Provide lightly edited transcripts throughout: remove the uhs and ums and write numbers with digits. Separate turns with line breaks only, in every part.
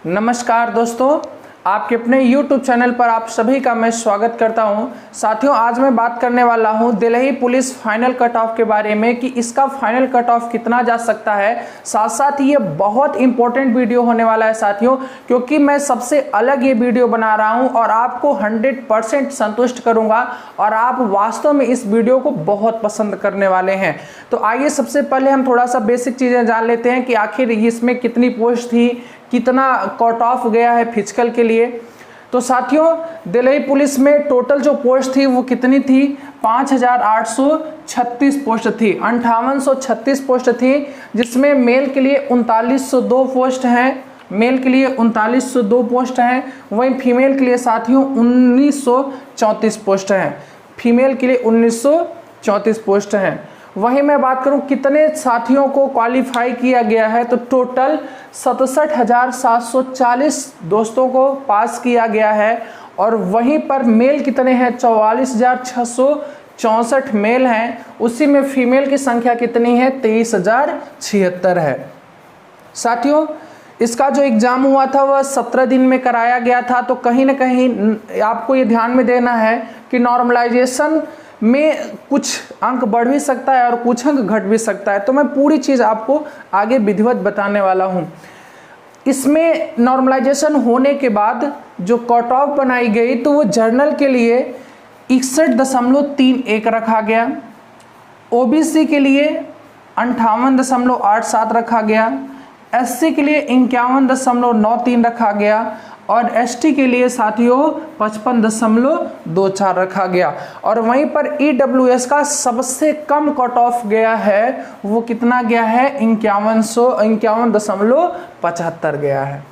नमस्कार दोस्तों, आपके अपने YouTube चैनल पर आप सभी का मैं स्वागत करता हूं। साथियों, आज मैं बात करने वाला हूं Delhi police final cut off के बारे में कि इसका फाइनल कट ऑफ कितना जा सकता है। साथ साथ ये बहुत इंपॉर्टेंट वीडियो होने वाला है साथियों, क्योंकि मैं सबसे अलग ये वीडियो बना रहा हूं और आपको 100% संतुष्ट करूंगा और आप वास्तव में इस वीडियो को बहुत पसंद करने वाले हैं। तो आइए सबसे पहले हम थोड़ा सा बेसिक चीज़ें जान लेते हैं कि आखिर इसमें कितनी पोस्ट थी, कितना कट ऑफ गया है फिजिकल के लिए। तो साथियों, दिल्ली पुलिस में टोटल जो पोस्ट थी वो कितनी थी? 5836 पोस्ट थी, 5836 पोस्ट थी, जिसमें मेल के लिए 3902 पोस्ट हैं, मेल के लिए 3902 पोस्ट हैं। वहीं फीमेल के लिए साथियों 1934 पोस्ट हैं, फीमेल के लिए 1934 पोस्ट हैं। वहीं मैं बात करूं कितने साथियों को क्वालिफाई किया गया है, तो टोटल 67,740 दोस्तों को पास किया गया है। और वहीं पर मेल कितने हैं? 44,664 मेल हैं। उसी में फीमेल की संख्या कितनी है? 23,076 है। साथियों, इसका जो एग्ज़ाम हुआ था वह 17 दिन में कराया गया था। तो कहीं ना कहीं आपको ये ध्यान में देना है कि नॉर्मलाइजेशन में कुछ अंक बढ़ भी सकता है और कुछ अंक घट भी सकता है। तो मैं पूरी चीज़ आपको आगे विधिवत बताने वाला हूँ। इसमें नॉर्मलाइजेशन होने के बाद जो कट ऑफ बनाई गई तो वो जर्नल के लिए 61.31 रखा गया, ओबीसी के लिए 58.87 रखा गया, एससी के लिए 51.93 रखा गया और एसटी के लिए साथियों 55.24 रखा गया। और वहीं पर ईडब्ल्यूएस का सबसे कम कट ऑफ गया है, वो कितना गया है? 51.75 गया है।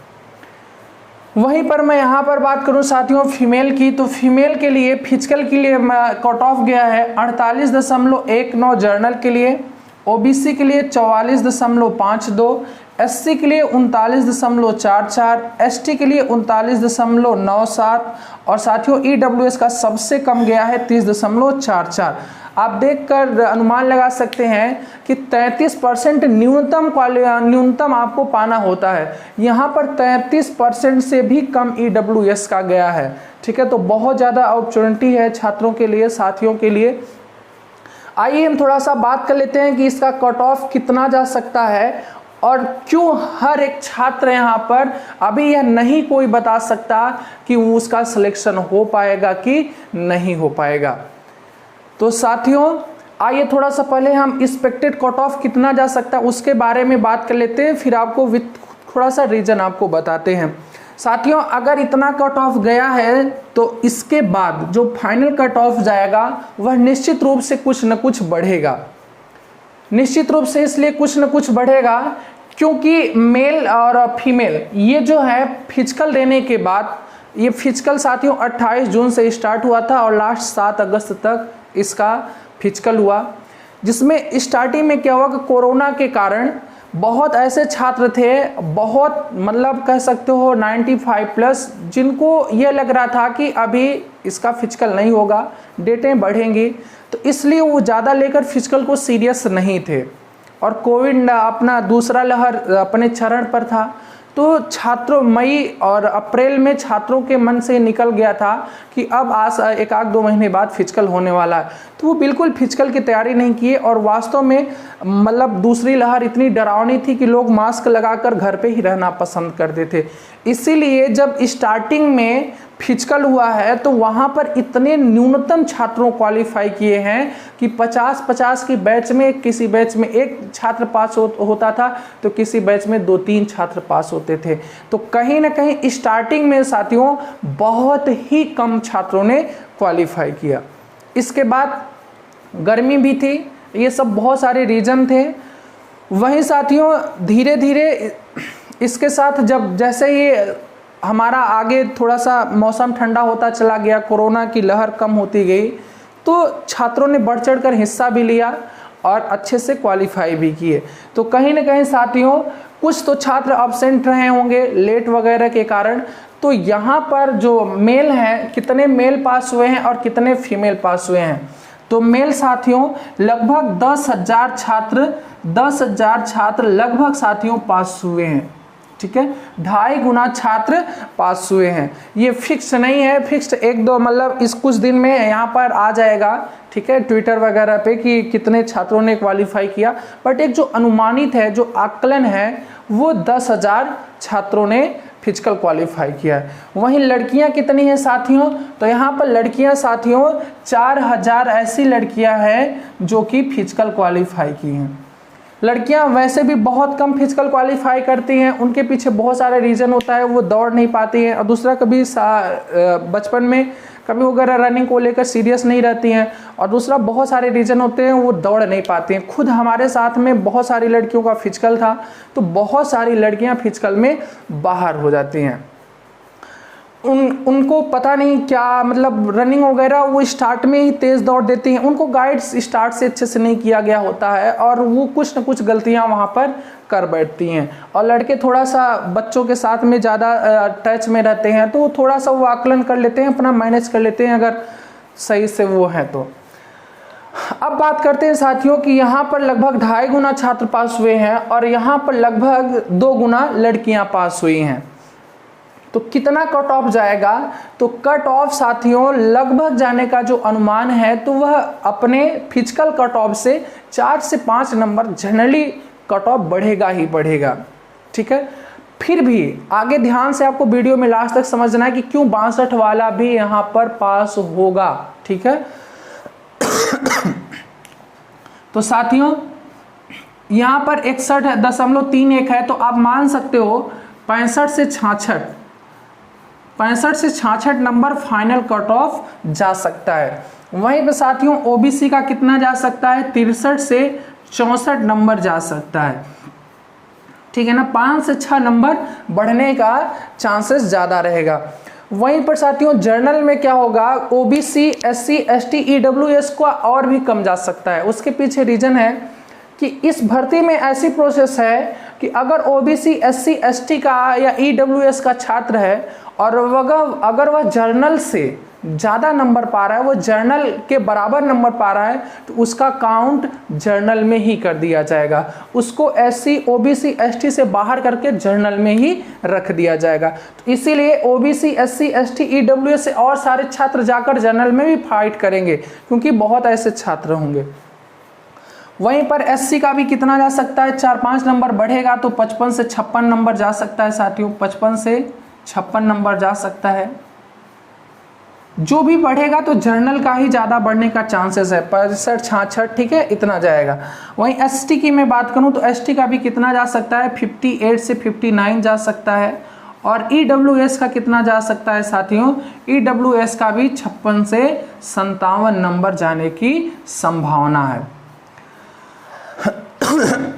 वहीं पर मैं यहाँ पर बात करूँ साथियों फीमेल की, तो फीमेल के लिए फिजिकल के लिए कट ऑफ गया है 48.19 जर्नल के लिए, ओबीसी के लिए 44.52, एससी के लिए 39.44, एसटी के लिए 39.97 और साथियों ईडब्ल्यूएस का सबसे कम गया है 30.44। आप देखकर अनुमान लगा सकते हैं कि 33% न्यूनतम आपको पाना होता है। यहाँ पर 33% से भी कम ईडब्ल्यूएस का गया है। ठीक है, तो बहुत ज़्यादा अपॉर्चुनिटी है छात्रों के लिए, साथियों के लिए। आइए हम थोड़ा सा बात कर लेते हैं कि इसका कट ऑफ कितना जा सकता है और क्यों हर एक छात्र यहाँ पर अभी यह नहीं कोई बता सकता कि उसका सिलेक्शन हो पाएगा कि नहीं हो पाएगा। तो साथियों, आइए थोड़ा सा पहले हम एक्सपेक्टेड कट ऑफ कितना जा सकता है उसके बारे में बात कर लेते हैं, फिर आपको थोड़ा सा रीजन आपको बताते हैं। साथियों, अगर इतना कट ऑफ गया है तो इसके बाद जो फाइनल कट ऑफ जाएगा वह निश्चित रूप से कुछ न कुछ बढ़ेगा। निश्चित रूप से इसलिए कुछ न कुछ बढ़ेगा क्योंकि मेल और फीमेल ये जो है फिजिकल देने के बाद, ये फिजिकल साथियों 28 जून से स्टार्ट हुआ था और लास्ट 7 अगस्त तक इसका फिजिकल हुआ, जिसमें स्टार्टिंग में क्या हुआ कि कोरोना के कारण बहुत ऐसे छात्र थे, बहुत मतलब कह सकते हो 95+, जिनको ये लग रहा था कि अभी इसका फिजिकल नहीं होगा, डेटें बढ़ेंगी, तो इसलिए वो ज़्यादा लेकर फिजिकल को सीरियस नहीं थे। और कोविड अपना दूसरा लहर अपने चरण पर था, तो छात्रों मई और अप्रैल में छात्रों के मन से निकल गया था कि अब आज 1-2 महीने बाद फिजिकल होने वाला है, तो वो बिल्कुल फिजिकल की तैयारी नहीं किए। और वास्तव में मतलब दूसरी लहर इतनी डरावनी थी कि लोग मास्क लगाकर घर पे ही रहना पसंद करते थे। इसीलिए जब स्टार्टिंग में फिजिकल हुआ है तो वहाँ पर इतने न्यूनतम छात्रों क्वालिफाई किए हैं कि 50-50 की बैच में, किसी बैच में 1 छात्र पास होता था तो किसी बैच में 2-3 छात्र पास होते थे। तो कहीं ना कहीं स्टार्टिंग में साथियों बहुत ही कम छात्रों ने क्वालिफाई किया। इसके बाद गर्मी भी थी, ये सब बहुत सारे रीजन थे। वहीं साथियों धीरे धीरे इसके साथ जैसे ही हमारा आगे थोड़ा सा मौसम ठंडा होता चला गया, कोरोना की लहर कम होती गई, तो छात्रों ने बढ़ चढ़ कर हिस्सा भी लिया और अच्छे से क्वालिफाई भी किए। तो कहीं ना कहीं साथियों कुछ तो छात्र अब्सेंट रहे होंगे लेट वगैरह के कारण। तो यहाँ पर जो मेल हैं, कितने मेल पास हुए हैं और कितने फीमेल पास हुए हैं? तो मेल साथियों लगभग 10,000 छात्र लगभग साथियों पास हुए हैं। ठीक है, 2.5 गुना छात्र पास हुए हैं। ये फिक्स नहीं है, फिक्स 1-2 मतलब इस कुछ दिन में यहाँ पर आ जाएगा, ठीक है, ट्विटर वगैरह पे कि कितने छात्रों ने क्वालिफाई किया, बट एक जो अनुमानित है, जो आकलन है, वो 10,000 छात्रों ने फिजिकल क्वालिफाई किया है। वहीं लड़कियां कितनी हैं साथियों, तो यहाँ पर लड़कियां साथियों 4,000 ऐसी लड़कियां हैं जो कि फिजिकल क्वालिफाई की हैं। लड़कियां वैसे भी बहुत कम फिजिकल क्वालिफाई करती हैं, उनके पीछे बहुत सारे रीज़न होता है, वो दौड़ नहीं पाती हैं, और दूसरा कभी बचपन में कभी वगैरह रनिंग को लेकर सीरियस नहीं रहती हैं, और दूसरा बहुत सारे रीज़न होते हैं, वो दौड़ नहीं पाती हैं। खुद हमारे साथ में बहुत सारी लड़कियों का फिजिकल था, तो बहुत सारी लड़कियां फिजिकल में बाहर हो जाती हैं। उनको पता नहीं क्या मतलब रनिंग वगैरह वो स्टार्ट में ही तेज़ दौड़ देती हैं, उनको गाइड्स स्टार्ट से अच्छे से नहीं किया गया होता है, और वो कुछ न कुछ गलतियां वहाँ पर कर बैठती हैं। और लड़के थोड़ा सा बच्चों के साथ में ज़्यादा टच में रहते हैं, तो थोड़ा सा वो आकलन कर लेते हैं, अपना मैनेज कर लेते हैं अगर सही से वो है तो। अब बात करते हैं साथियों कि यहाँ पर लगभग 2.5 गुना छात्र पास हुए हैं, और यहाँ पर लगभग 2 गुना लड़कियाँ पास हुई हैं। तो कितना कट ऑफ जाएगा, तो कट ऑफ साथियों लगभग जाने का जो अनुमान है, तो वह अपने फिजिकल कट ऑफ से 4 से 5 नंबर जनरली कट ऑफ बढ़ेगा ही बढ़ेगा, ठीक है। फिर भी आगे ध्यान से आपको वीडियो में लास्ट तक समझना है कि क्यों 62 वाला भी यहाँ पर पास होगा, ठीक है। तो साथियों यहाँ पर 61.31 है, तो आप मान सकते हो 65 से 66 नंबर फाइनल कट ऑफ जा सकता है। वहीं पे साथियों ओबीसी का कितना जा सकता है, 63 से 64 नंबर जा सकता है, ठीक है ना। 5 से 6 नंबर बढ़ने का चांसेस ज़्यादा रहेगा। वहीं पर साथियों जर्नल में क्या होगा, ओबीसी, एससी, एसटी, ईडब्ल्यूएस को और भी कम जा सकता है। उसके पीछे रीजन है कि इस भर्ती में ऐसी प्रोसेस है कि अगर ओबीसी, एससी, एसटी का या ईडब्ल्यूएस का छात्र है और अगर वह जर्नल से ज़्यादा नंबर पा रहा है, वो जर्नल के बराबर नंबर पा रहा है, तो उसका काउंट जर्नल में ही कर दिया जाएगा। उसको एससी, ओबीसी, एसटी से बाहर करके जर्नल में ही रख दिया जाएगा। तो इसीलिए ओबीसी, एससी, एसटी, ईडब्ल्यूएस से और सारे छात्र जाकर जर्नल में भी फाइट करेंगे, क्योंकि बहुत ऐसे छात्र होंगे। वहीं पर एससी का भी कितना जा सकता है, 4-5 नंबर बढ़ेगा तो 55 से 56 नंबर जा सकता है साथियों, 55 से 56 नंबर जा सकता है। जो भी बढ़ेगा तो जर्नल का ही ज़्यादा बढ़ने का चांसेस है, 65-66, ठीक है, इतना जाएगा। वहीं एसटी की मैं बात करूं तो एसटी का भी कितना जा सकता है, 58 से 59 जा सकता है। और ईडब्ल्यूएस का कितना जा सकता है साथियों, ईडब्ल्यूएस का भी 56 से 57 नंबर जाने की संभावना है।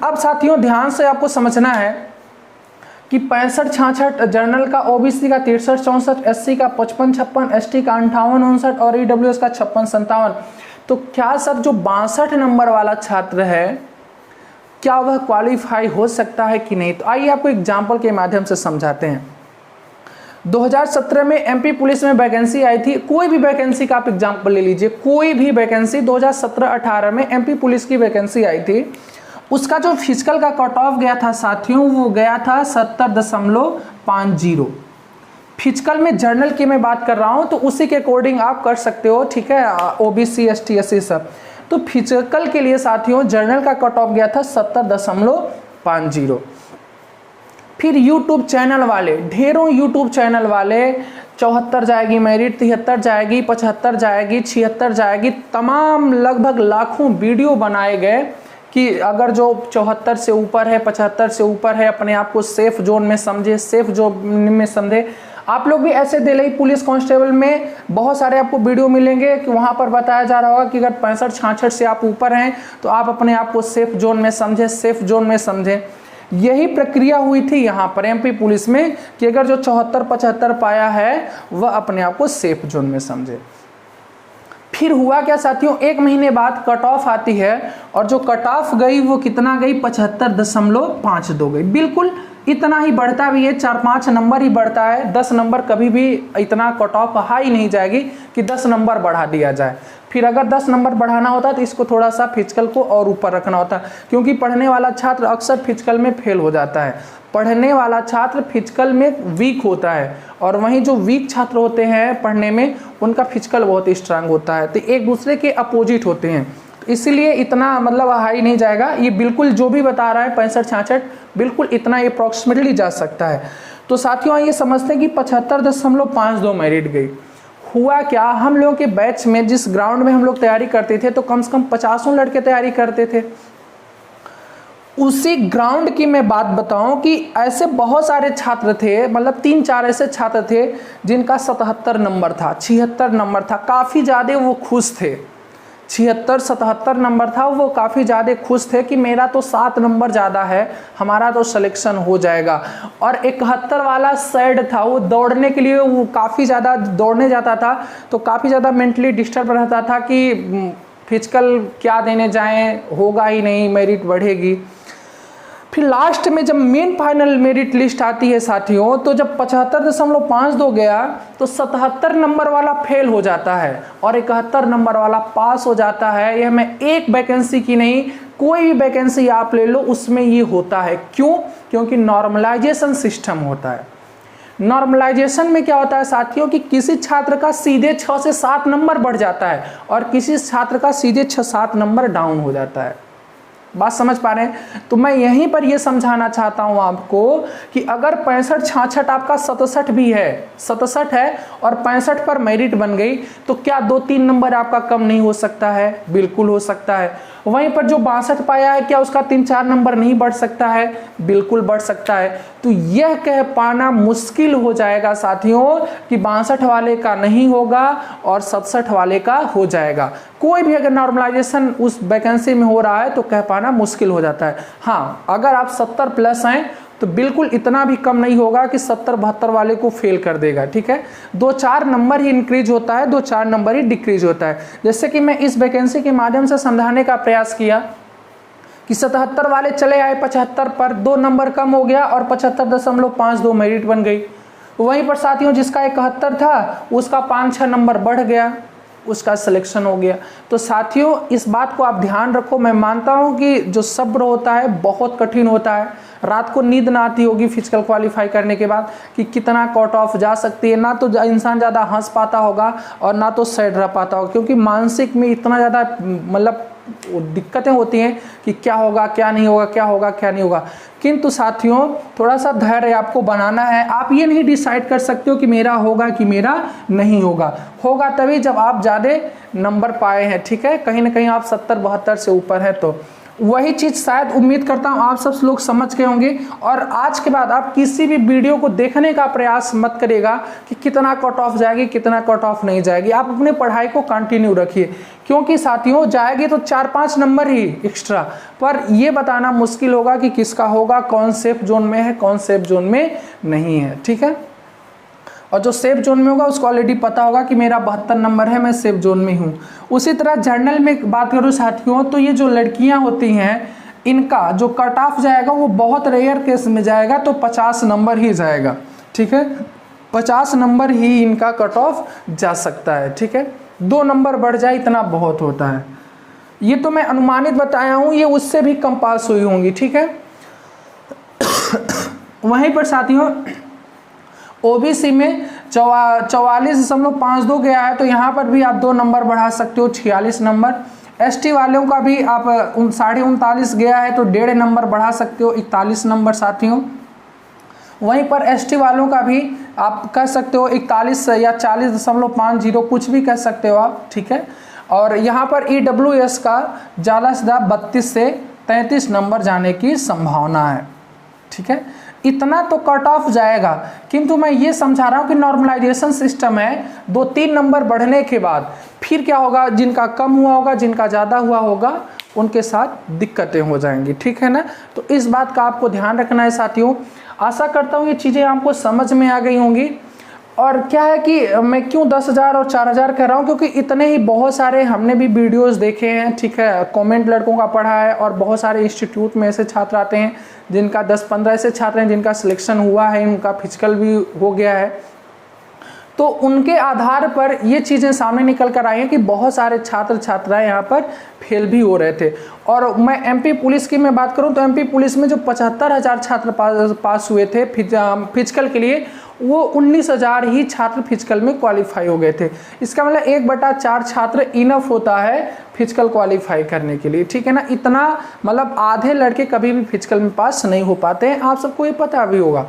अब साथियों ध्यान से आपको समझना है कि 65-66 जर्नल का, ओबीसी का 63-64, एससी का 55-56, एसटी का 58-59 और ईडब्ल्यूएस का 56-57। तो क्या सर जो 62 नंबर वाला छात्र है क्या वह क्वालिफाई हो सकता है कि नहीं? तो आइए आपको एग्जाम्पल के माध्यम से समझाते हैं। 2017 में एमपी पुलिस में वैकेंसी आई थी, कोई भी वैकेंसी का आप एग्जाम्पल ले लीजिए, कोई भी वैकेंसी 2017-18 में एमपी पुलिस की वैकेंसी आई थी। उसका जो फिजिकल का कट ऑफ गया था साथियों, वो गया था 70.50। फिजिकल में जर्नल की मैं बात कर रहा हूँ, तो उसी के अकॉर्डिंग आप कर सकते हो, ठीक है, ओबीसी, एसटी, एससी सब। तो फिजिकल के लिए साथियों जर्नल का कट ऑफ गया था 70.50। फिर यूट्यूब चैनल वाले, ढेरों यूट्यूब चैनल वाले 74 जाएगी मेरिट, 73 जाएगी, 75 जाएगी, 76 जाएगी, तमाम लगभग लाखों वीडियो बनाए गए कि अगर जो 74 से ऊपर है, 75 से ऊपर है, अपने आप को सेफ जोन में समझे, सेफ जोन में समझे। आप लोग भी ऐसे दिल्ली पुलिस कांस्टेबल में बहुत सारे आपको वीडियो मिलेंगे कि वहाँ पर बताया जा रहा होगा कि अगर 65-66 से आप ऊपर हैं तो आप अपने आप को सेफ जोन में समझे, सेफ जोन में समझे। यही प्रक्रिया हुई थी यहाँ पर एमपी पुलिस में कि अगर जो 74-75 पाया है वह अपने आप को सेफ जोन में समझे। फिर हुआ क्या साथियों, 1 महीने बाद कट ऑफ आती है, और जो कट ऑफ गई वो कितना गई, 75.52 गई। बिल्कुल इतना ही बढ़ता भी है, 4-5 नंबर ही बढ़ता है, 10 नंबर कभी भी इतना कट ऑफ हाई नहीं जाएगी कि 10 नंबर बढ़ा दिया जाए। फिर अगर 10 नंबर बढ़ाना होता तो इसको थोड़ा सा फिजिकल को और ऊपर रखना होता, क्योंकि पढ़ने वाला छात्र अक्सर फिजिकल में फेल हो जाता है। पढ़ने वाला छात्र फिजिकल में वीक होता है, और वहीं जो वीक छात्र होते हैं पढ़ने में, उनका फिजिकल बहुत स्ट्रांग होता है। तो एक दूसरे के अपोजिट होते हैं, इसीलिए इतना मतलब हाई नहीं जाएगा। ये बिल्कुल जो भी बता रहा है 65-66 बिल्कुल इतना अप्रॉक्सीमेटली जा सकता है। तो साथियों ये समझते हैं कि 75.52 मेरिट गई। हुआ क्या, हम लोगों के बैच में जिस ग्राउंड में हम लोग तैयारी करते थे तो कम से कम 50 लड़के तैयारी करते थे। उसी ग्राउंड की मैं बात बताऊं कि ऐसे बहुत सारे छात्र थे, मतलब 3-4 ऐसे छात्र थे जिनका 77 नंबर था, 76 नंबर था, काफ़ी ज़्यादा वो खुश थे। 76-77 नंबर था, वो काफ़ी ज़्यादा खुश थे कि मेरा तो 7 नंबर ज़्यादा है, हमारा तो सिलेक्शन हो जाएगा। और 71 वाला सैड था, वो दौड़ने के लिए वो काफ़ी ज़्यादा दौड़ने जाता था तो काफ़ी ज़्यादा मेंटली डिस्टर्ब रहता था कि फिजिकल क्या देने जाएं, होगा ही नहीं, मेरिट बढ़ेगी। फिर लास्ट में जब मेन फाइनल मेरिट लिस्ट आती है साथियों, तो जब 75.52 गया तो 77 नंबर वाला फेल हो जाता है और 71 नंबर वाला पास हो जाता है। यह मैं एक वैकेंसी की नहीं, कोई भी वैकेंसी आप ले लो उसमें ये होता है। क्यों? क्योंकि नॉर्मलाइजेशन सिस्टम होता है। नॉर्मलाइजेशन में क्या होता है साथियों कि किसी छात्र का सीधे 6 से 7 नंबर बढ़ जाता है और किसी छात्र का सीधे 6-7 नंबर डाउन हो जाता है। बात समझ पा रहे हैं? तो मैं यहीं पर यह समझाना चाहता हूं आपको कि अगर 65-66 आपका 67 भी है, 67 है और 65 पर मेरिट बन गई तो क्या 2-3 नंबर आपका कम नहीं हो सकता है? बिल्कुल हो सकता है। वहीं पर जो 62 पाया है, क्या उसका 3-4 नंबर नहीं बढ़ सकता है? बिल्कुल बढ़ सकता है। तो यह कह पाना मुश्किल हो जाएगा साथियों कि 62 वाले का नहीं होगा और 67 वाले का हो जाएगा। कोई भी अगर नॉर्मलाइजेशन उस वैकेंसी में हो रहा है तो कह पाना मुश्किल हो जाता है। हाँ, अगर आप 70 प्लस हैं तो बिल्कुल इतना भी कम नहीं होगा कि 70-72 वाले को फेल कर देगा। ठीक है, 2-4 नंबर ही इंक्रीज होता है, 2-4 नंबर ही डिक्रीज होता है। जैसे कि मैं इस वैकेंसी के माध्यम से समझाने का प्रयास किया कि 77 वाले चले आए 75 पर, 2 नंबर कम हो गया और 75.52 मेरिट बन गई। वहीं पर साथियों जिसका 71 था उसका 5-6 नंबर बढ़ गया, उसका सिलेक्शन हो गया। तो साथियों इस बात को आप ध्यान रखो। मैं मानता हूं कि जो सब्र होता है बहुत कठिन होता है। रात को नींद ना आती होगी फिजिकल क्वालिफाई करने के बाद कि कितना कट ऑफ जा सकती है। ना तो इंसान ज़्यादा हंस पाता होगा और ना तो सैड रह पाता होगा, क्योंकि मानसिक में इतना ज़्यादा मतलब दिक्कतें होती हैं कि क्या होगा क्या नहीं होगा, क्या होगा क्या नहीं होगा। किंतु साथियों थोड़ा सा धैर्य आपको बनाना है। आप ये नहीं डिसाइड कर सकते हो कि मेरा होगा कि मेरा नहीं होगा। होगा तभी जब आप ज़्यादा नंबर पाए हैं। ठीक है, कहीं ना कहीं आप 70-72 से ऊपर हैं। तो वही चीज़ शायद उम्मीद करता हूँ आप सब लोग समझ गए होंगे। और आज के बाद आप किसी भी वीडियो को देखने का प्रयास मत करिएगा कि कितना कट ऑफ जाएगी, कितना कट ऑफ नहीं जाएगी। आप अपने पढ़ाई को कंटिन्यू रखिए, क्योंकि साथियों जाएगी तो 4-5 नंबर ही एक्स्ट्रा, पर यह बताना मुश्किल होगा कि किसका होगा, कौन सेफ जोन में है, कौन सेफ जोन में नहीं है। ठीक है, और जो सेफ जोन में होगा उसको ऑलरेडी पता होगा कि मेरा 72 नंबर है, मैं सेफ जोन में हूँ। उसी तरह जर्नल में बात करूँ साथियों तो ये जो लड़कियाँ होती हैं इनका जो कट ऑफ जाएगा वो बहुत रेयर केस में जाएगा, तो 50 नंबर ही जाएगा। ठीक है, 50 नंबर ही इनका कट ऑफ जा सकता है। ठीक है, 2 नंबर बढ़ जाए इतना बहुत होता है। ये तो मैं अनुमानित बताया हूँ, ये उससे भी कम पास हुई होंगी। ठीक है, वहीं पर साथियों ओबीसी में 44.52 गया है, तो यहाँ पर भी आप 2 नंबर बढ़ा सकते हो, 46 नंबर। एसटी वालों का भी आप 39.5 गया है तो 1.5 नंबर बढ़ा सकते हो, 41 नंबर साथियों। वहीं पर एसटी वालों का भी आप कह सकते हो 41 या 40.50 कुछ भी कह सकते हो आप। ठीक है, और यहाँ पर ईडब्ल्यूएस का ज़्यादा से ज़्यादा 32 से 33 नंबर जाने की संभावना है। ठीक है, इतना तो कट ऑफ जाएगा। किंतु मैं ये समझा रहा हूँ कि नॉर्मलाइजेशन सिस्टम है, 2-3 नंबर बढ़ने के बाद फिर क्या होगा, जिनका कम हुआ होगा, जिनका ज़्यादा हुआ होगा, उनके साथ दिक्कतें हो जाएंगी। ठीक है ना, तो इस बात का आपको ध्यान रखना है साथियों। आशा करता हूँ ये चीज़ें आपको समझ में आ गई होंगी। और क्या है कि मैं क्यों 10,000 और 4,000 कह रहा हूँ, क्योंकि इतने ही बहुत सारे हमने भी वीडियोस देखे हैं। ठीक है, कमेंट लड़कों का पढ़ा है और बहुत सारे इंस्टीट्यूट में ऐसे छात्र आते हैं जिनका 10-15 ऐसे छात्र हैं जिनका सिलेक्शन हुआ है, उनका फिजिकल भी हो गया है। तो उनके आधार पर ये चीज़ें सामने निकल कर आई हैं कि बहुत सारे छात्र छात्राएं यहाँ पर फेल भी हो रहे थे। और मैं एमपी पुलिस की मैं बात करूँ तो एमपी पुलिस में जो 75,000 छात्र पास हुए थे फिजिकल के लिए, वो 19,000 ही छात्र फिजिकल में क्वालिफाई हो गए थे। इसका मतलब 1/4 छात्र इनफ होता है फिजिकल क्वालिफाई करने के लिए, ठीक है ना। इतना मतलब आधे लड़के कभी भी फिजिकल में पास नहीं हो पाते हैं, आप सबको ये पता भी होगा।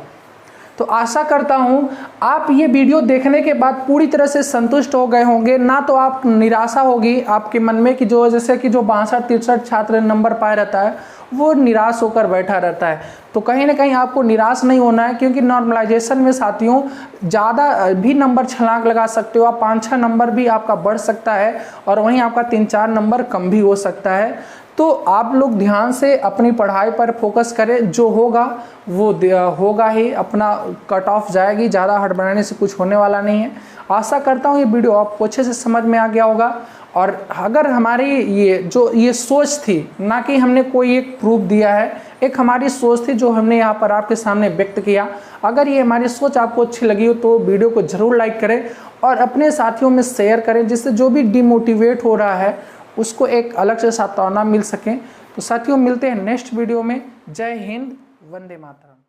तो आशा करता हूँ आप ये वीडियो देखने के बाद पूरी तरह से संतुष्ट हो गए होंगे, ना तो आप निराशा होगी आपके मन में कि जो जैसे कि जो 62-63 छात्र नंबर पाया रहता है वो निराश होकर बैठा रहता है। तो कहीं ना कहीं आपको निराश नहीं होना है, क्योंकि नॉर्मलाइजेशन में साथियों ज़्यादा भी नंबर छलांग लगा सकते हो आप, 5-6 नंबर भी आपका बढ़ सकता है और वहीं आपका 3-4 नंबर कम भी हो सकता है। तो आप लोग ध्यान से अपनी पढ़ाई पर फोकस करें, जो होगा वो होगा ही, अपना कट ऑफ जाएगी, ज़्यादा हड़बड़ाने से कुछ होने वाला नहीं है। आशा करता हूँ ये वीडियो आपको अच्छे से समझ में आ गया होगा। और अगर हमारी ये सोच थी, ना कि हमने कोई एक प्रूफ दिया है, एक हमारी सोच थी जो हमने यहाँ पर आपके सामने व्यक्त किया। अगर ये हमारी सोच आपको अच्छी लगी हो तो वीडियो को ज़रूर लाइक करें और अपने साथियों में शेयर करें, जिससे जो भी डिमोटिवेट हो रहा है उसको एक अलग से सांत्वना मिल सके। तो साथियों मिलते हैं नेक्स्ट वीडियो में। जय हिंद, वंदे मातरम।